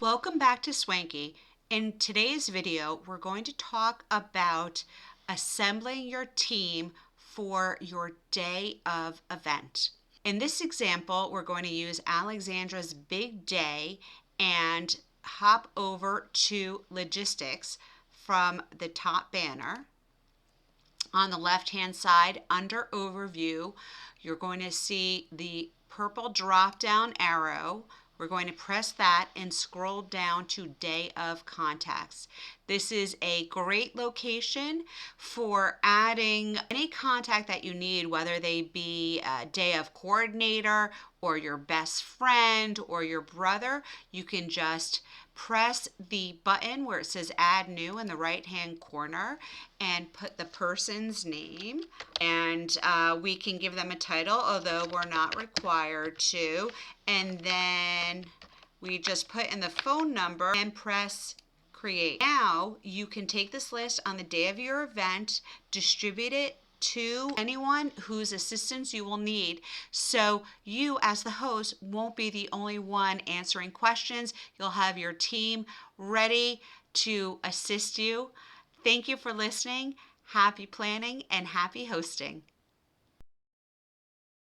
Welcome back to Swankey. In today's video, we're going to talk about assembling your team for your day of event. In this example, we're going to use Alexandra's big day and hop over to logistics from the top banner. On the left-hand side, under overview, you're going to see the purple drop-down arrow. We're going to press that and scroll down to day of contacts. This is a great location for adding any contact that you need, whether they be a day of coordinator or your best friend or your brother. You can just press the button where it says add new in the right hand corner and put the person's name, and we can give them a title, although we're not required to, and then we just put in the phone number and press create. Now you can take this list on the day of your event, distribute it to anyone whose assistance you will need. So you as the host won't be the only one answering questions. You'll have your team ready to assist you. Thank you for listening. Happy planning and happy hosting.